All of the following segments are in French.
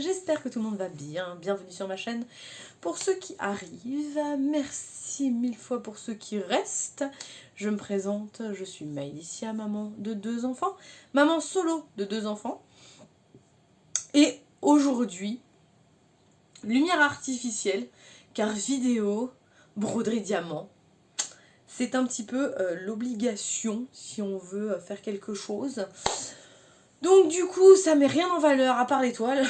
j'espère que tout le monde va bien. Bienvenue sur ma chaîne. Pour ceux qui arrivent, merci mille fois pour ceux qui restent. Je me présente, je suis Maëlysia, maman de 2 enfants, maman solo de 2 enfants. Et aujourd'hui, lumière artificielle, car vidéo, broderie diamant, c'est un petit peu l'obligation si on veut faire quelque chose. Donc du coup, ça met rien en valeur à part l'étoile.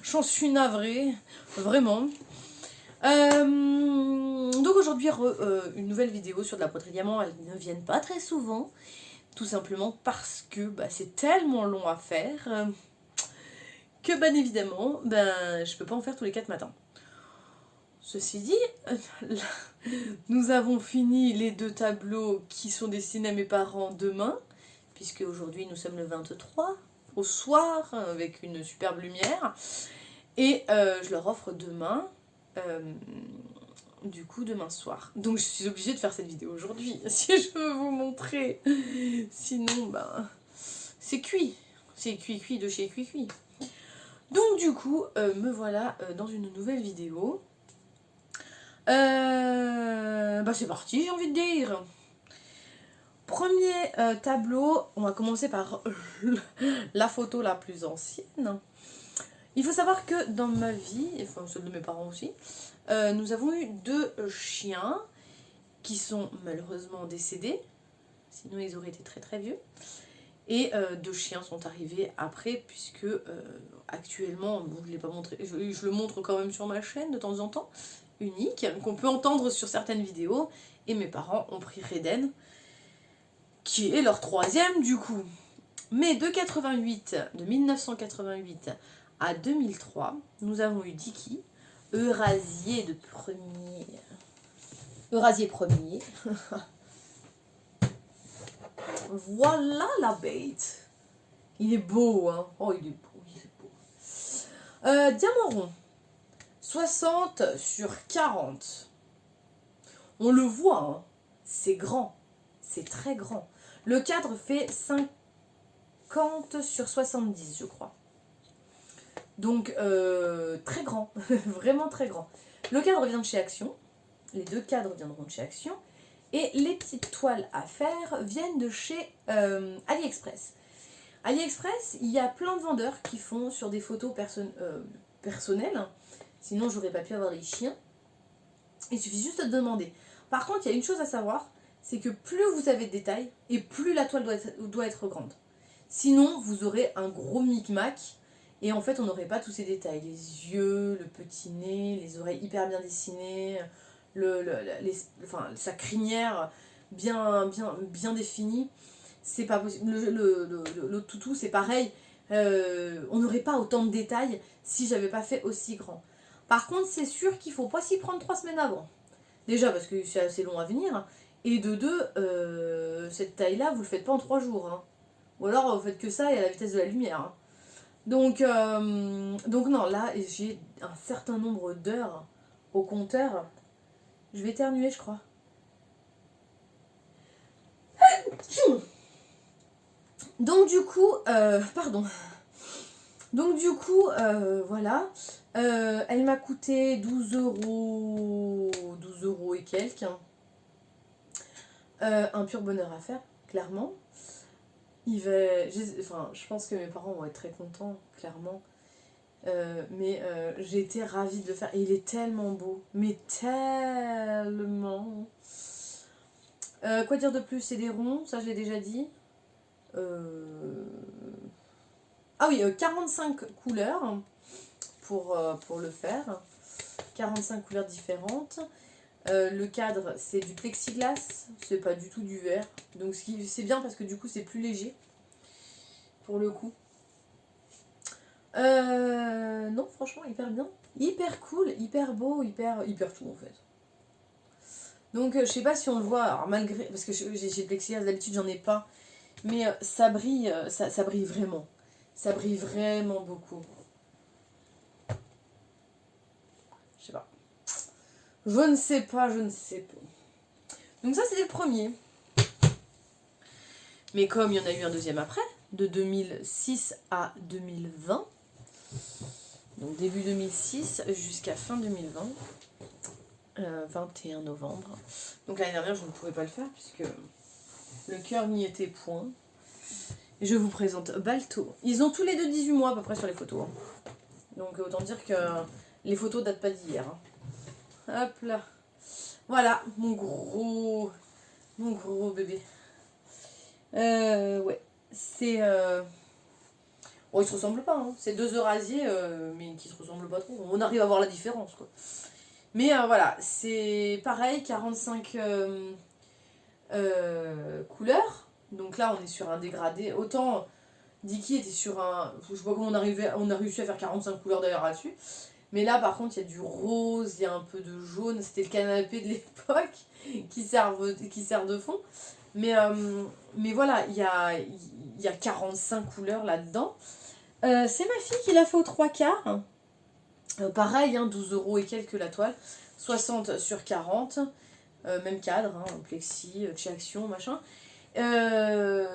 J'en suis navrée, vraiment. Donc aujourd'hui, une nouvelle vidéo sur de la broderie diamant. Elles ne viennent pas très souvent, tout simplement parce que c'est tellement long à faire que bien évidemment, je peux pas en faire tous les 4 matins. Ceci dit, nous avons fini les 2 tableaux qui sont destinés à mes parents demain, puisque aujourd'hui nous sommes le 23, au soir, avec une superbe lumière, et je leur offre demain, du coup demain soir. Donc je suis obligée de faire cette vidéo aujourd'hui, si je veux vous montrer, sinon c'est cuit de chez cuit. Donc du coup, me voilà dans une nouvelle vidéo. C'est parti, j'ai envie de dire. Premier tableau, on va commencer par la photo la plus ancienne. Il faut savoir que dans ma vie, enfin celle de mes parents aussi, nous avons eu 2 chiens qui sont malheureusement décédés, sinon ils auraient été très très vieux. Et 2 chiens sont arrivés après, puisque actuellement, je ne l'ai pas montré, je le montre quand même sur ma chaîne de temps en temps, unique, qu'on peut entendre sur certaines vidéos, et mes parents ont pris Reden, qui est leur 3e du coup. Mais de 1988 à 2003, nous avons eu Dicky, Eurasier premier. Voilà la bête. Il est beau, hein. Oh, il est beau. Diamant rond. 60 sur 40. On le voit, hein. C'est grand. C'est très grand. Le cadre fait 50 sur 70, je crois. Donc, très grand. Vraiment très grand. Le cadre vient de chez Action. Les 2 cadres viendront de chez Action. Et les petites toiles à faire viennent de chez AliExpress. AliExpress, il y a plein de vendeurs qui font sur des photos personnelles. Sinon, j'aurais pas pu avoir les chiens. Il suffit juste de demander. Par contre, il y a une chose à savoir, c'est que plus vous avez de détails, et plus la toile doit être grande. Sinon, vous aurez un gros micmac, et en fait, on n'aurait pas tous ces détails. Les yeux, le petit nez, les oreilles hyper bien dessinées, sa crinière bien définie. C'est pas possible. Le toutou, c'est pareil. On n'aurait pas autant de détails si j'avais pas fait aussi grand. Par contre, c'est sûr qu'il faut pas s'y prendre 3 semaines avant. Déjà parce que c'est assez long à venir. Et de 2, cette taille-là, vous le faites pas en 3 jours. Hein. Ou alors, vous faites que ça et à la vitesse de la lumière. Hein. Donc non, là, j'ai un certain nombre d'heures au compteur. Je vais éternuer, je crois. Donc du coup, voilà. Elle m'a coûté 12 euros et quelques. Un pur bonheur à faire, clairement. Je pense que mes parents vont être très contents, clairement. Mais j'ai été ravie de le faire. Et il est tellement beau. Mais tellement. Quoi dire de plus? C'est des ronds, ça je l'ai déjà dit. Ah oui, 45 couleurs pour le faire. 45 couleurs différentes. Le cadre, c'est du plexiglas, c'est pas du tout du verre. Donc c'est bien parce que du coup c'est plus léger. Pour le coup. Non, franchement, hyper bien. Hyper cool, hyper beau, hyper tout en fait. Donc je sais pas si on le voit, alors malgré, parce que j'ai le plexiglas, d'habitude j'en ai pas. Mais ça brille, ça brille vraiment. Ça brille vraiment beaucoup. Je sais pas. Je ne sais pas. Donc ça c'était le premier. Mais comme il y en a eu un deuxième après, de 2006 à 2020, Donc début 2006 jusqu'à fin 2020. 21 novembre. Donc l'année dernière, je ne pouvais pas le faire puisque le cœur n'y était point. Et je vous présente Balto. Ils ont tous les deux 18 mois à peu près sur les photos. Donc autant dire que les photos datent pas d'hier. Hop là. Voilà, mon gros bébé. Ouais. C'est... Bon, ils se ressemblent pas, hein. C'est deux Eurasiers, mais qui se ressemblent pas trop. On arrive à voir la différence, quoi. Mais voilà, c'est pareil, 45 couleurs. Donc là, on est sur un dégradé. Autant Dicky était sur un... Je sais pas comment on a réussi à faire 45 couleurs d'ailleurs là-dessus. Mais là, par contre, il y a du rose, il y a un peu de jaune. C'était le canapé de l'époque qui sert de fond. Mais voilà, il y a 45 couleurs là-dedans. C'est ma fille qui l'a fait aux 3/4. Pareil, hein, 12 € et quelques la toile. 60 sur 40. Même cadre, hein, plexi, chez Action, machin. Elle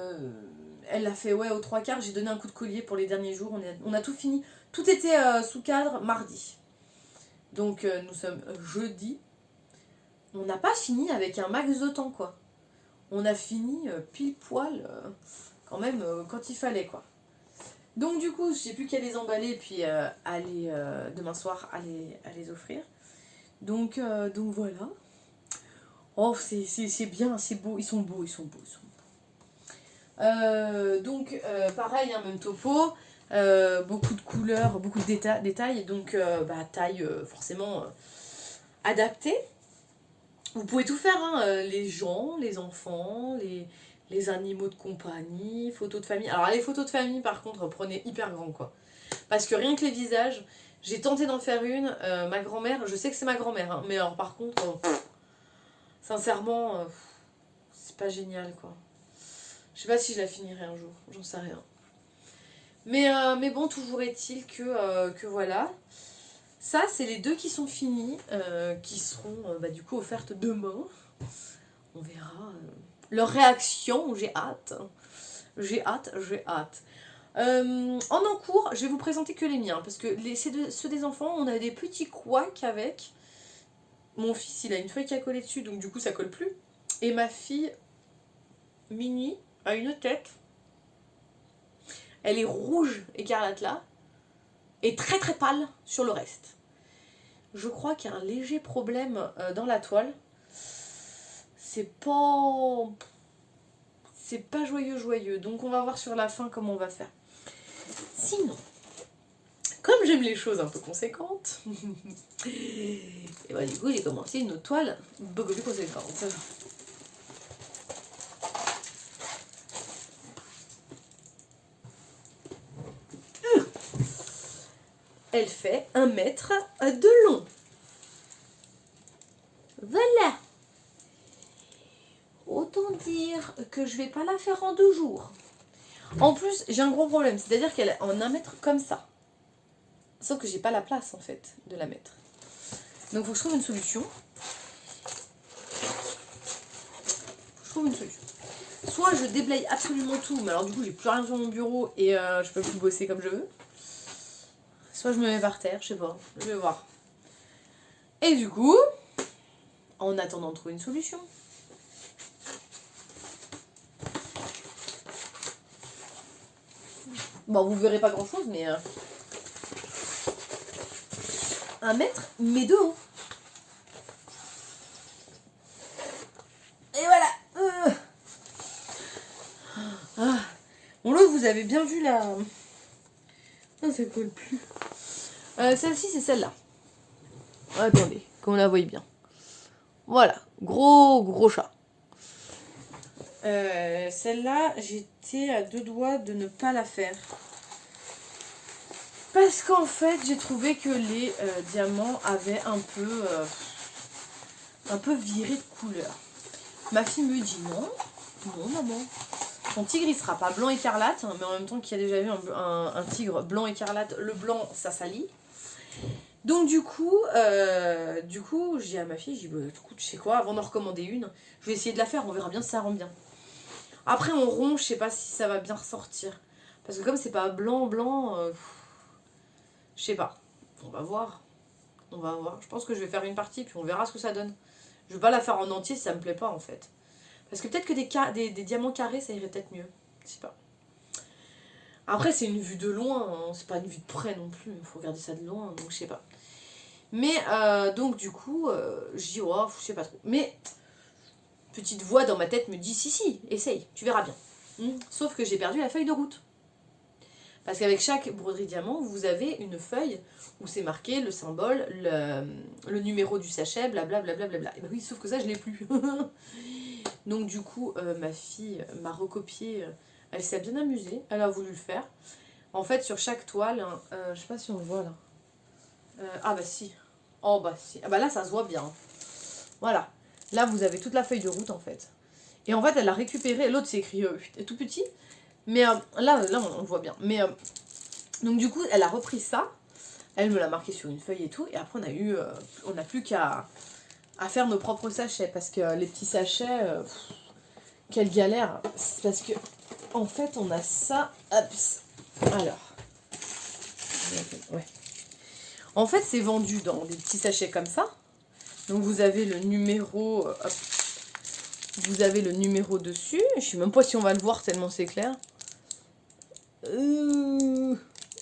l'a fait ouais, aux 3/4. J'ai donné un coup de collier pour les derniers jours. On a tout fini. Tout était sous cadre mardi. Donc nous sommes jeudi. On n'a pas fini avec un max de temps, quoi. On a fini pile poil quand même quand il fallait, quoi. Donc du coup, je sais plus qu'à les emballer et puis aller demain soir à les offrir. Donc voilà. Oh, c'est bien, c'est beau. Ils sont beaux. Donc pareil, hein, même topo. Beaucoup de couleurs, beaucoup de détails. Donc taille forcément adaptée. Vous pouvez tout faire, hein, les gens, les enfants, les animaux de compagnie, photos de famille. Alors les photos de famille par contre, prenez hyper grand, quoi. Parce que rien que les visages, j'ai tenté d'en faire une, ma grand-mère, je sais que c'est ma grand-mère, hein, mais alors par contre, sincèrement, c'est pas génial, quoi. Je sais pas si je la finirai un jour, j'en sais rien. Mais bon, toujours est-il que voilà. Ça, c'est les deux qui sont finis, qui seront du coup offertes demain. On verra leur réaction, j'ai hâte. J'ai hâte. En encours, je vais vous présenter que les miens, parce que ceux des enfants, on a des petits couacs avec. Mon fils, il a une feuille qui a collé dessus, donc du coup, ça colle plus. Et ma fille, Mini, a une tête. Elle est rouge écarlate là, et très très pâle sur le reste. Je crois qu'il y a un léger problème dans la toile. C'est pas joyeux. Donc on va voir sur la fin comment on va faire. Sinon, comme j'aime les choses un peu conséquentes, et du coup j'ai commencé une autre toile beaucoup plus conséquente. Elle fait 1 mètre de long. Voilà. Autant dire que je vais pas la faire en 2 jours. En plus, j'ai un gros problème, c'est-à-dire qu'elle est en 1 mètre comme ça. Sauf que j'ai pas la place en fait de la mettre. Donc faut que je trouve une solution. Soit je déblaye absolument tout, mais alors du coup j'ai plus rien sur mon bureau et je peux plus bosser comme je veux. Soit je me mets par terre, je sais pas, je vais voir. Et du coup, en attendant de trouver une solution, bon, vous verrez pas grand chose, mais 1 mètre, mais de haut. Et voilà. Bon, là, vous avez bien vu la... Ah, ça colle plus. Celle-ci, c'est celle-là. Attendez, qu'on la voie bien. Voilà, gros chat. Celle-là, j'étais à 2 doigts de ne pas la faire. Parce qu'en fait, j'ai trouvé que les diamants avaient un peu viré de couleur. Ma fille me dit non maman. Ton tigre, il sera pas blanc écarlate, mais en même temps qu'il y a déjà eu un tigre blanc écarlate, le blanc, ça salit. Donc du coup, je dis à ma fille, je dis, écoute, tu sais quoi, avant d'en recommander une, je vais essayer de la faire, on verra bien si ça rend bien. Après, en rond, je sais pas si ça va bien ressortir. Parce que comme c'est pas blanc, je sais pas. On va voir. On va voir. Je pense que je vais faire une partie, puis on verra ce que ça donne. Je vais pas la faire en entier si ça me plaît pas, en fait. Parce que peut-être que des diamants carrés, ça irait peut-être mieux. Je sais pas. Après, c'est une vue de loin, hein. C'est pas une vue de près non plus. Il faut regarder ça de loin, donc je sais pas. Mais, donc, du coup, je dis, oh, je sais pas trop. Mais, petite voix dans ma tête me dit, si, essaye, tu verras bien. Sauf que j'ai perdu la feuille de route. Parce qu'avec chaque broderie diamant, vous avez une feuille où c'est marqué le symbole, le numéro du sachet, blablabla. Et ben oui, sauf que ça, je l'ai plus. Donc du coup, ma fille m'a recopié, elle s'est bien amusée, elle a voulu le faire. En fait, sur chaque toile, je sais pas si on le voit là. Ah bah si. Oh bah si. Ah bah là, ça se voit bien. Voilà. Là, vous avez toute la feuille de route en fait. Et en fait, elle a récupéré, l'autre c'est écrit tout petit. Mais là, on le voit bien. Mais donc du coup, elle a repris ça. Elle me l'a marqué sur une feuille et tout. Et après, on n'a plus qu'à faire nos propres sachets. Parce que les petits sachets, quelle galère. C'est parce que, en fait, on a ça. Hop. Alors. Ouais. En fait, c'est vendu dans des petits sachets comme ça. Donc vous avez le numéro. Hop. Vous avez le numéro dessus. Je sais même pas si on va le voir tellement c'est clair.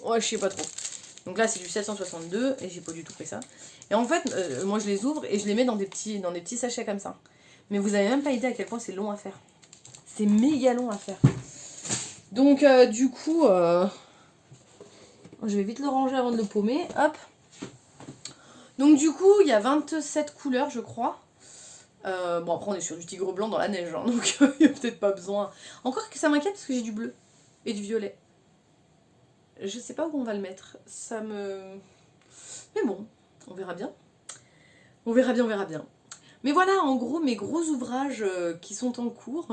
Ouais, je sais pas trop. Donc là, c'est du 762 et j'ai pas du tout pris ça. Et en fait, moi je les ouvre et je les mets dans des petits sachets comme ça. Mais vous avez même pas idée à quel point c'est long à faire. C'est méga long à faire. Donc, du coup, je vais vite le ranger avant de le paumer. Hop. Donc, du coup, il y a 27 couleurs, je crois. Bon, après, on est sur du tigre blanc dans la neige, hein, donc il n'y a peut-être pas besoin. Encore que ça m'inquiète parce que j'ai du bleu et du violet. Je sais pas où on va le mettre. Ça me... Mais bon, on verra bien. On verra bien. Mais voilà, en gros, mes gros ouvrages qui sont en cours.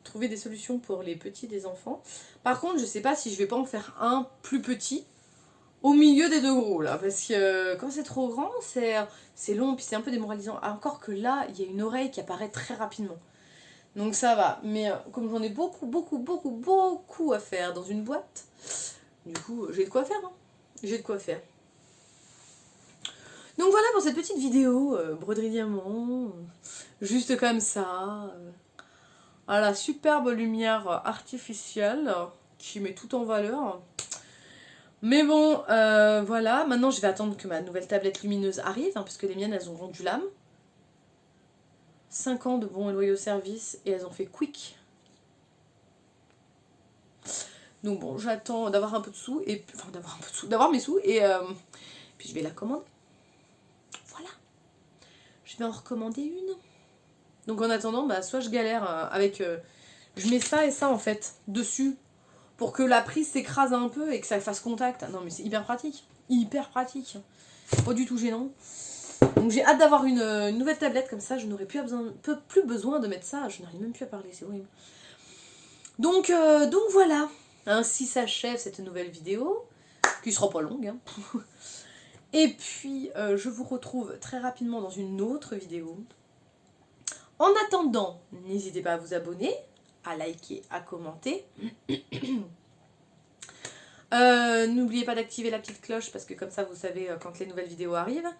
Trouver des solutions pour les petits des enfants. Par contre, je sais pas si je vais pas en faire un plus petit au milieu des deux gros, là. Parce que quand c'est trop grand, c'est long, puis c'est un peu démoralisant. Encore que là, il y a une oreille qui apparaît très rapidement. Donc ça va. Mais comme j'en ai beaucoup à faire dans une boîte... Du coup, j'ai de quoi faire, hein. J'ai de quoi faire. Donc voilà pour cette petite vidéo, broderie diamant, juste comme ça, à la superbe lumière artificielle, qui met tout en valeur. Mais bon, voilà, maintenant je vais attendre que ma nouvelle tablette lumineuse arrive, hein, puisque les miennes, elles ont rendu l'âme. 5 ans de bons et loyaux services, et elles ont fait quick. Donc bon, j'attends d'avoir un peu de sous, et enfin d'avoir mes sous, et puis je vais la commander. Voilà. Je vais en recommander une. Donc en attendant, bah, soit je galère avec... je mets ça et ça en fait, dessus, pour que la prise s'écrase un peu et que ça fasse contact. Non mais c'est hyper pratique. Hyper pratique. Pas du tout gênant. Donc j'ai hâte d'avoir une nouvelle tablette, comme ça je n'aurai plus besoin de mettre ça. Je n'arrive même plus à parler, c'est horrible. Donc voilà. Ainsi s'achève cette nouvelle vidéo, qui sera pas longue. Hein. Et puis je vous retrouve très rapidement dans une autre vidéo. En attendant, n'hésitez pas à vous abonner, à liker, à commenter. N'oubliez pas d'activer la petite cloche parce que comme ça vous savez quand les nouvelles vidéos arrivent.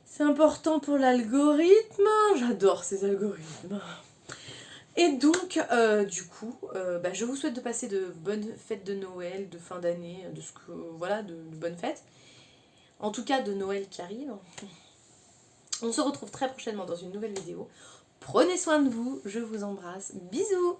C'est important pour l'algorithme. J'adore ces algorithmes. Et donc, du coup, je vous souhaite de passer de bonnes fêtes de Noël, de fin d'année, de bonnes fêtes. En tout cas, de Noël qui arrive. On se retrouve très prochainement dans une nouvelle vidéo. Prenez soin de vous, je vous embrasse. Bisous!